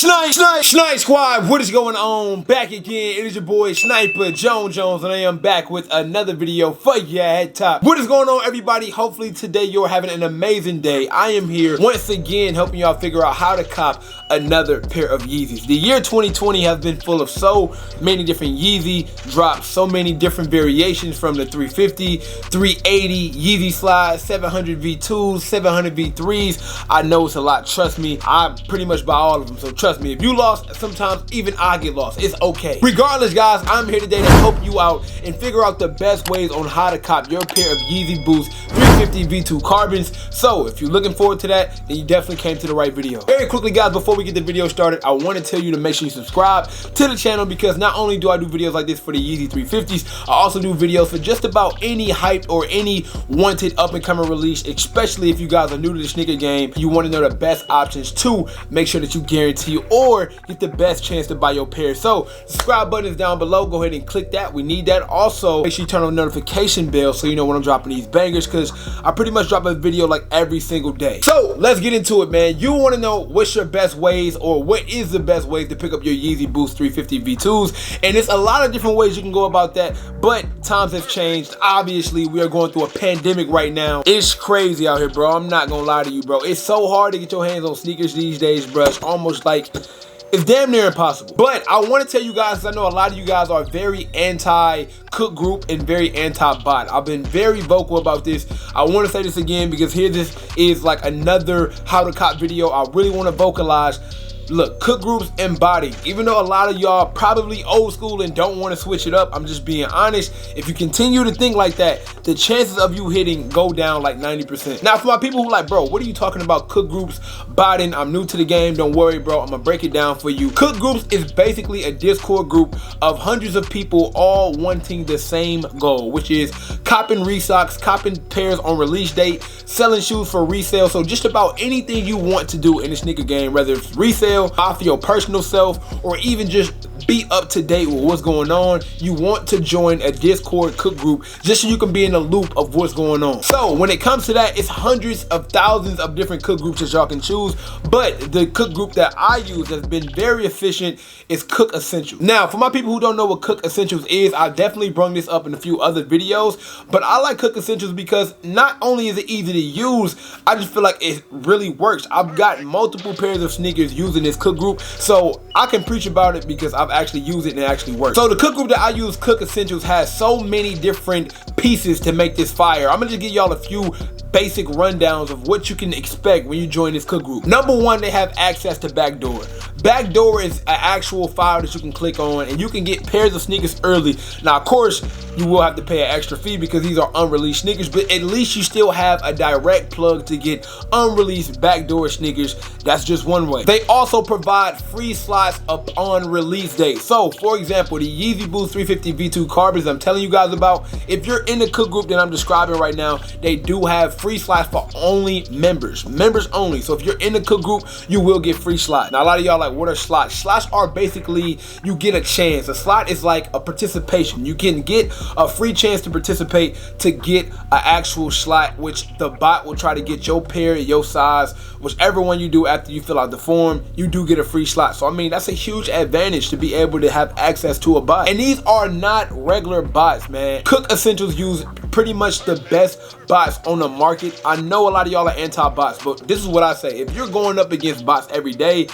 Snipe Squad, what is going on? Back again, it is your boy Sniper Jones, and I am back with another video for your head top. What is going on, everybody? Hopefully today you're having an amazing day. I am here once again helping y'all figure out how to cop another pair of Yeezys. The year 2020 has been full of so many different Yeezy drops, so many different variations from the 350, 380, Yeezy slides, 700 V2s, 700 V3s. I know it's a lot, trust me. I pretty much buy all of them, so trust me, if you lost, sometimes even I get lost. It's okay. Regardless, guys, I'm here today to help you out and figure out the best ways on how to cop your pair of Yeezy Boost 350 V2 Carbons. So if you're looking forward to that, then you definitely came to the right video. Very quickly, guys, before we get the video started, I want to tell you to make sure you subscribe to the channel, because not only do I do videos like this for the Yeezy 350s, I also do videos for just about any hype or any wanted up-and-coming release, especially if you guys are new to the sneaker game. You want to know the best options to make sure that you guarantee or get the best chance to buy your pair. So subscribe button is down below. Go ahead and click that. We need that. Also, make sure you turn on the notification bell so you know when I'm dropping these bangers, because I pretty much drop a video like every single day. So let's get into it, man. You want to know what's your best ways, or what is the best way to pick up your Yeezy Boost 350 V2s, and there's a lot of different ways you can go about that, but times have changed. Obviously, we are going through a pandemic right now. It's crazy out here, bro. I'm not gonna lie to you, bro. It's so hard to get your hands on sneakers these days, bro. It's almost like it's damn near impossible. But I want to tell you guys, 'cause I know a lot of you guys are very anti-Cook Group and very anti-bot. I've been very vocal about this. I want to say this again because here this is like another how to cop video. I really want to vocalize. Look, Cook Groups and botting. Even though a lot of y'all probably old school and don't want to switch it up, I'm just being honest. If you continue to think like that, the chances of you hitting go down like 90%. Now, for my people who like, bro, what are you talking about? Cook Groups, botting? I'm new to the game. Don't worry, bro. I'm gonna break it down for you. Cook Groups is basically a Discord group of hundreds of people all wanting the same goal, which is copping restocks, copping pairs on release date, selling shoes for resale. So just about anything you want to do in the sneaker game, whether it's resale, off your personal self, or even just be up to date with what's going on, you want to join a Discord Cook Group just so you can be in the loop of what's going on. So when it comes to that, it's hundreds of thousands of different Cook Groups that y'all can choose, but the Cook Group that I use has been very efficient is Cook Essentials. Now, for my people who don't know what Cook Essentials is, I definitely brung this up in a few other videos, but I like Cook Essentials because not only is it easy to use, I just feel like it really works. I've got multiple pairs of sneakers using this Cook Group, so I can preach about it because I've actually used it and it actually works. So the Cook Group that I use, Cook Essentials, has so many different pieces to make this fire. I'm gonna just give y'all a few basic rundowns of what you can expect when you join this Cook Group. Number one, they have access to Backdoor. Backdoor is an actual file that you can click on and you can get pairs of sneakers early. Now, of course, you will have to pay an extra fee because these are unreleased sneakers, but at least you still have a direct plug to get unreleased Backdoor sneakers. That's just one way. They also provide free slots upon release date. So, for example, the Yeezy Boost 350 V2 Carbons I'm telling you guys about, if you're in the Cook Group that I'm describing right now, they do have free slots for only members only. So if you're in the Cook Group, you will get free slots. Now, a lot of y'all like, what are slots? Slots are basically, you get a chance. A slot is like a participation. You can get a free chance to participate to get an actual slot, which the bot will try to get your pair, your size, whichever one you do after you fill out the form, you do get a free slot. So I mean, that's a huge advantage to be able to have access to a bot. And these are not regular bots, man. Cook Essentials use pretty much the best bots on the market. I know a lot of y'all are anti-bots, but this is what I say. If you're going up against bots every day,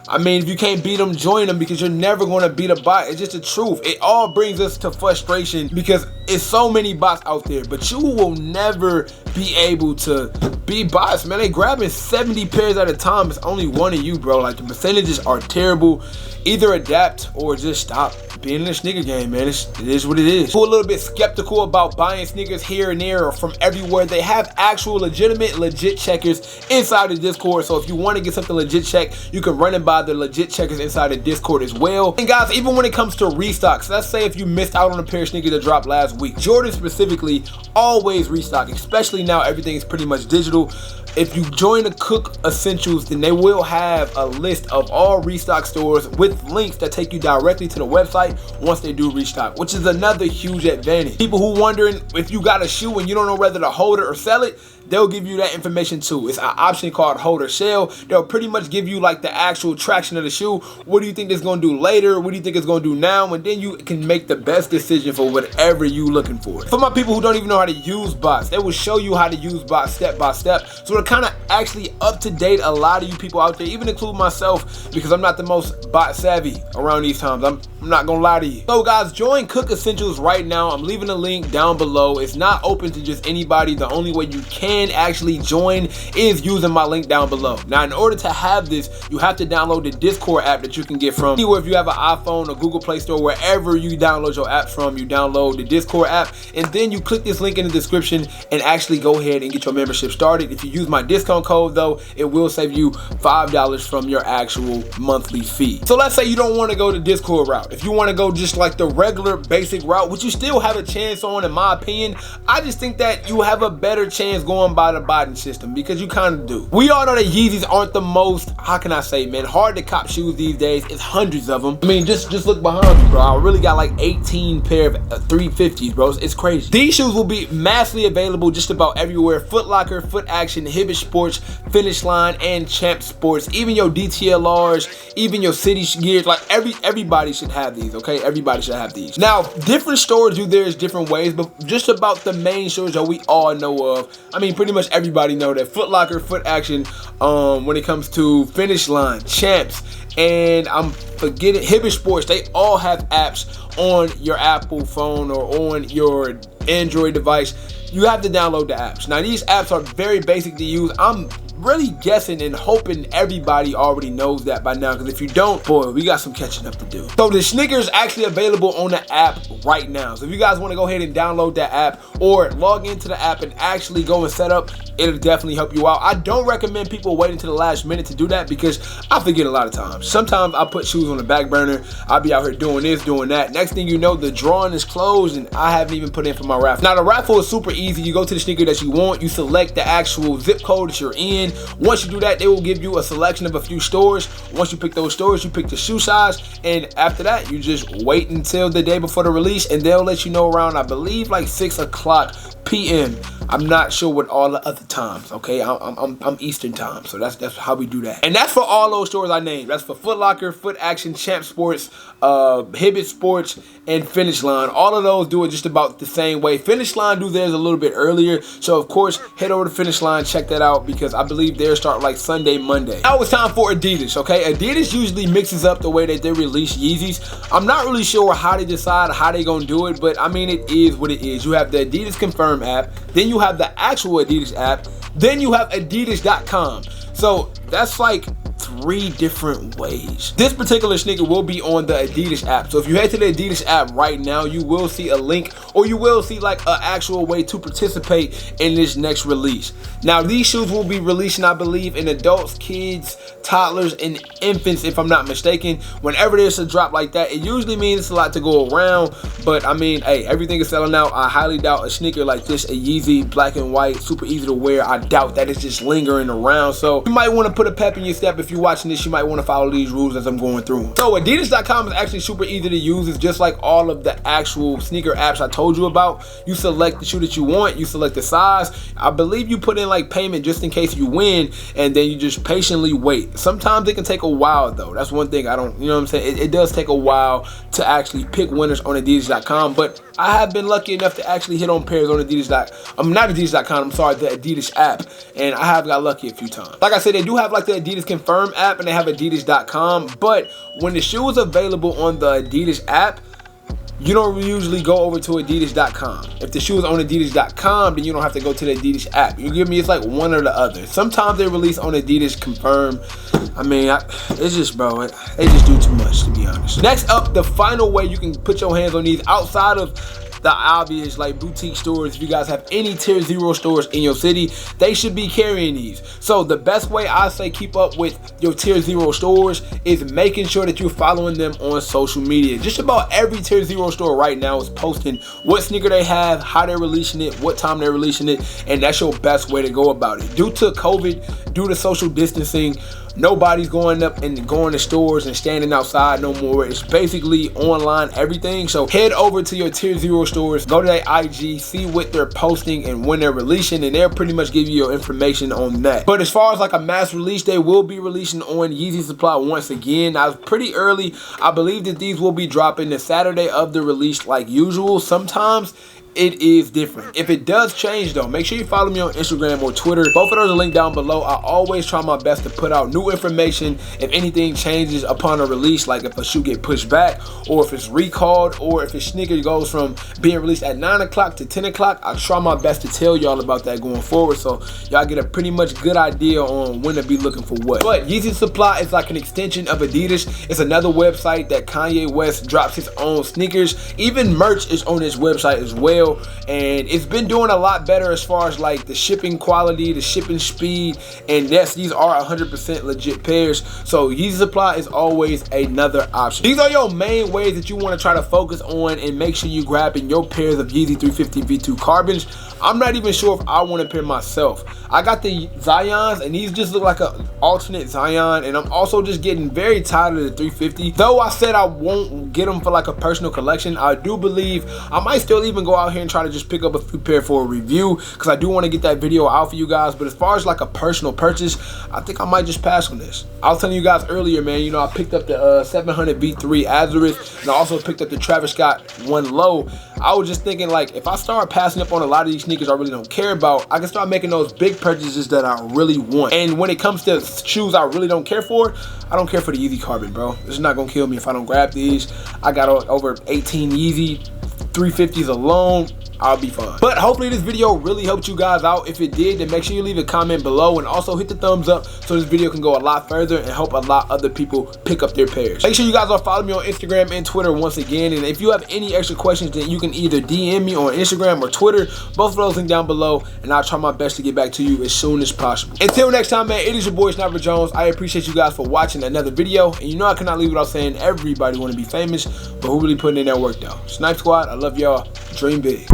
I mean, if you can't beat them, join them, because you're never going to beat a bot. It's just the truth. It all brings us to frustration because it's so many bots out there, but you will never be able to beat bots, man. They grabbing 70 pairs at a time. It's only one of you, bro. Like, the percentages are terrible. Either adapt or just stop being in the sneaker game, man. It is what it is. Who a little bit skeptical about buying sneakers here and there or from everywhere, they have actual legit checkers inside the Discord. So if you want to get something legit checked, you can run it by the legit checkers inside the Discord as well. And guys, even when it comes to restocks, let's say if you missed out on a pair of sneakers that dropped last week, Jordan specifically always restock, especially now everything is pretty much digital. If you join the Cook Essentials, then they will have a list of all restock stores with links that take you directly to the website once they do restock, which is another huge advantage. People who wondering if you got a shoe and you don't know whether to hold it or sell it, they'll give you that information too. It's an option called hold or shell. They'll pretty much give you like the actual traction of the shoe. What do you think it's going to do later? What do you think it's going to do now? And then you can make the best decision for whatever you're looking for. For my people who don't even know how to use bots, they will show you how to use bots step by step. So they're kind of actually up to date. A lot of you people out there, even include myself, because I'm not the most bot savvy around these times. I'm not gonna lie to you. So guys, join Cook Essentials right now. I'm leaving a link down below. It's not open to just anybody. The only way you can actually join is using my link down below. Now, in order to have this, you have to download the Discord app that you can get from anywhere. If you have an iPhone or Google Play Store, wherever you download your apps from, you download the Discord app, and then you click this link in the description and actually go ahead and get your membership started. If you use my discount code though, it will save you $5 from your actual monthly fee. So let's say you don't want to go the Discord route. If you want to go just like the regular basic route, which you still have a chance on, in my opinion, I just think that you have a better chance going by the botting system, because you kind of do. We all know that Yeezys aren't the most, how can I say, man, hard to cop shoes these days. It's hundreds of them. I mean, just look behind me, bro. I really got like 18 pair of 350s, bro. It's crazy. These shoes will be massively available just about everywhere. Foot Locker, Foot Action, Hibbett Sports, Finish Line, and Champ Sports. Even your DTLRs, even your City Gears. Like everybody should have these, okay? Everybody should have these. Now, different stores do theirs different ways, but just about the main stores that we all know of. I mean, pretty much everybody know that Foot Locker, Foot Action, when it comes to Finish Line, Champs, and I'm forgetting Hibbett Sports, they all have apps on your Apple phone or on your Android device. You have to download the apps. Now, these apps are very basic to use. I'm really guessing and hoping everybody already knows that by now, because if you don't, boy, we got some catching up to do. So the sneakers actually available on the app right now. So if you guys want to go ahead and download that app or log into the app and actually go and set up, it'll definitely help you out. I don't recommend people waiting to the last minute to do that, because I forget a lot of times. Sometimes I put shoes on the back burner. I'll be out here doing this, doing that. Next thing you know, the drawing is closed and I haven't even put in for my raffle. Now, the raffle is super easy. You go to the sneaker that you want, you select the actual zip code that you're in. Once you do that, they will give you a selection of a few stores. Once you pick those stores, you pick the shoe size, and after that, you just wait until the day before the release, and they'll let you know around, I believe, like 6 o'clock p.m. I'm not sure what all the other times, okay? I'm Eastern time, so that's how we do that. And that's for all those stores I named. That's for Foot Locker, Foot Action, Champ Sports, Hibbett Sports, and Finish Line. All of those do it just about the same way. Finish Line do theirs a little bit earlier, so of course, head over to Finish Line, check that out, because I believe theirs start like Sunday, Monday. Now it's time for Adidas, okay? Adidas usually mixes up the way that they release Yeezys. I'm not really sure how they decide how they gonna do it, but I mean, it is what it is. You have the Adidas Confirm app, then you have the actual Adidas app, then you have Adidas.com. So that's like 3 different ways. This particular sneaker will be on the Adidas app. So if you head to the Adidas app right now, you will see a link, or you will see like an actual way to participate in this next release. Now, these shoes will be releasing, I believe, in adults, kids, toddlers, and infants, if I'm not mistaken. Whenever there's a drop like that, it usually means it's a lot to go around. But I mean, hey, everything is selling out. I highly doubt a sneaker like this, a Yeezy, black and white, super easy to wear, I doubt that it's just lingering around. So you might want to put a pep in your step. If you're watching this, you might want to follow these rules as I'm going through them. So Adidas.com is actually super easy to use. It's just like all of the actual sneaker apps I told you about. You select the shoe that you want, you select the size. I believe you put in like payment just in case you win, and then you just patiently wait. Sometimes it can take a while though. That's one thing I don't, you know what I'm saying? It does take a while to actually pick winners on Adidas.com, but I have been lucky enough to actually hit on pairs on Adidas.com. Not Adidas.com, I'm sorry, the Adidas app, and I have got lucky a few times. Like I said, they do have like the Adidas Confirm app, and they have Adidas.com, but when the shoe is available on the Adidas app, you don't usually go over to Adidas.com. If the shoe is on Adidas.com, then you don't have to go to the Adidas app. You give me, it's like one or the other. Sometimes they release on Adidas Confirm. I mean, it's just, bro, they just do too much, to be honest. Next up, the final way you can put your hands on these outside of the obvious like boutique stores. If you guys have any tier 0 stores in your city, they should be carrying these. So the best way I say keep up with your tier 0 stores is making sure that you're following them on social media. Just about every tier 0 store right now is posting what sneaker they have, how they're releasing it, what time they're releasing it, and that's your best way to go about it. Due to COVID, due to social distancing, Nobody's going up and going to stores and standing outside no more. It's basically online everything. So head over to your tier 0 stores, go to their IG, see what they're posting and when they're releasing, and they'll pretty much give you your information on that. But as far as like a mass release, they will be releasing on Yeezy Supply once again. Now it's pretty early. I believe that these will be dropping the Saturday of the release like usual. Sometimes it is different. If it does change though, make sure you follow me on Instagram or Twitter. Both of those are linked down below. I always try my best to put out new information if anything changes upon a release, like if a shoe get pushed back, or if it's recalled, or if a sneaker goes from being released at 9 o'clock to 10 o'clock. I try my best to tell y'all about that going forward, so y'all get a pretty much good idea on when to be looking for what. But Yeezy Supply is like an extension of Adidas. It's another website that Kanye West drops his own sneakers. Even merch is on this website as well. And it's been doing a lot better as far as like the shipping quality, the shipping speed, and yes, these are 100% legit pairs. So Yeezy Supply is always another option. These are your main ways that you want to try to focus on and make sure you grabbing your pairs of Yeezy 350 V2 Carbons. I'm not even sure if I want a pair myself. I got the Zions, and these just look like an alternate Zion, and I'm also just getting very tired of the 350. Though I said I won't get them for like a personal collection, I do believe I might still even go out here and try to just pick up a few pair for a review, because I do want to get that video out for you guys. But as far as like a personal purchase, I think I might just pass on this. I was telling you guys earlier, man, you know, I picked up the 700 V3 Azureth, and I also picked up the Travis Scott One Low. I was just thinking, like, if I start passing up on a lot of these sneakers I really don't care about, I can start making those big purchases that I really want. And when it comes to shoes I really don't care for, I don't care for the Yeezy Carbon, bro. This is not gonna kill me if I don't grab these. I got over 18 Yeezy 350s alone. I'll be fine. But hopefully this video really helped you guys out. If it did, then make sure you leave a comment below, and also hit the thumbs up so this video can go a lot further and help a lot other people pick up their pairs. Make sure you guys are following me on Instagram and Twitter once again, and if you have any extra questions, then you can either DM me on Instagram or Twitter. Both of those linked down below, and I'll try my best to get back to you as soon as possible. Until next time, man, it is your boy Sniper Jones. I appreciate you guys for watching another video, and you know I cannot leave without saying everybody want to be famous, but who really putting in that work though? Snipe Squad, I love y'all. Dream big.